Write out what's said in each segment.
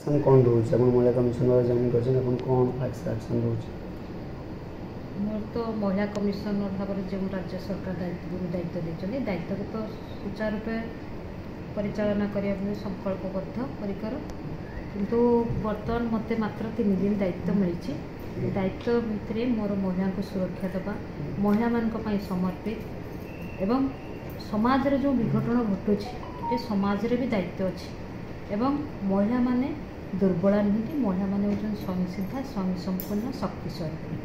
action कौन रोज अपन महिला commission वाला जॉइन करछन अपन कौन एक्शन रोज मोर तो महिला कमिशनर भाव जो राज्य सरकार दायित्व देते दायित्व को तो सुचारू रूपे परिचालना करने संकल्पबद्ध परिकर किंतु बर्तमान मत मात्र 3 दिन दायित्व मिली दायित्व भितर मोर महिला को सुरक्षा देवा महिला मान समर्पित एवं समाज रे जो विघटन घटुची समाज रे भी दायित्व अच्छी एवं महिला माने दुर्बला नुहति महिला माने होचन स्वयं सिद्धा स्वयं संपूर्ण शक्तिशाली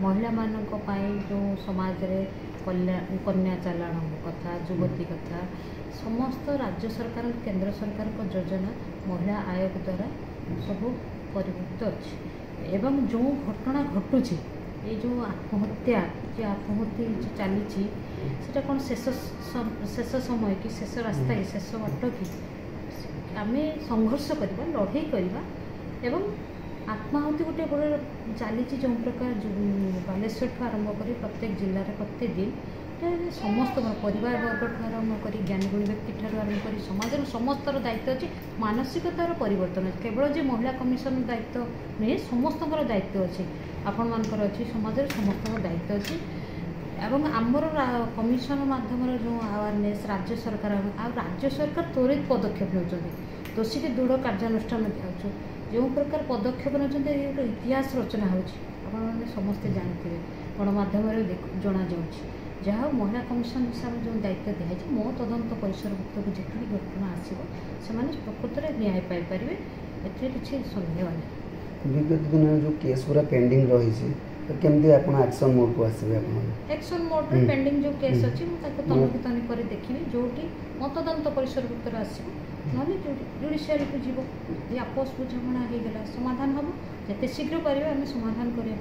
महिला मानक पाई जो समाज रे कन्या चालाण कथा युवती कथा समस्त राज्य सरकार केंद्र सरकार को योजना महिला आयोग द्वारा सब परिभुक्त अच्छी एवं जो घटना घटुची ये जो आत्महत्या जो चली सेटा कौन शेष समय कि शेष रास्ता कि शेष बाट कि आम संघर्ष करवा लड़े करवा एवं आत्माहुति गोटे बड़े चली जो प्रकार बालेश्वर ठू आरंभ कर प्रत्येक जिले में प्रत्येक दिन समस्त परिवार वर्ग आरंभ कर ज्ञानीगुणी व्यक्ति ठार आरंभ कर समाज समस्तर दायित्व अच्छी मानसिकतार परिवर्तन अच्छे केवल जो महिला कमिशन दायित्व नुहे समस्त दायित्व अच्छी आपण मानकर अच्छी समाज समस्त दायित्व अच्छी एवं आमर कमिशन माध्यम जो अवेयरनेस राज्य सरकार त्वरित पदक्षेप नौकरी दोषी के दृढ़ कार्यानुष्ठान दिखाऊँ जो प्रकार पदक्षेप नौकरी इतिहास रचना होने समस्ते जानते गणमाध्यम जना जहाँ महिला कमिशन हिसाब से जो दायित्व दिखाई मो तदंत परिसरभुक्त को जितनी घटना आसो से प्रकृत में न्याय पाइपर ए किसी सन्देह नहीं विगत दिन जो केस पूरा पेंडिंग रही केमती आपण एक्शन मोड को आसीबे आपण एक्शन मोड रे पेंडिंग जो केस अछि मु ताको तनकी करे देखिबे जोटी मतदान परिसर भीतर आसीबो नले जुडिशियरी को जीवो ये आपस बुझामणा हे गेला समाधान हबो जते शीघ्र परिबे हम समाधान करिया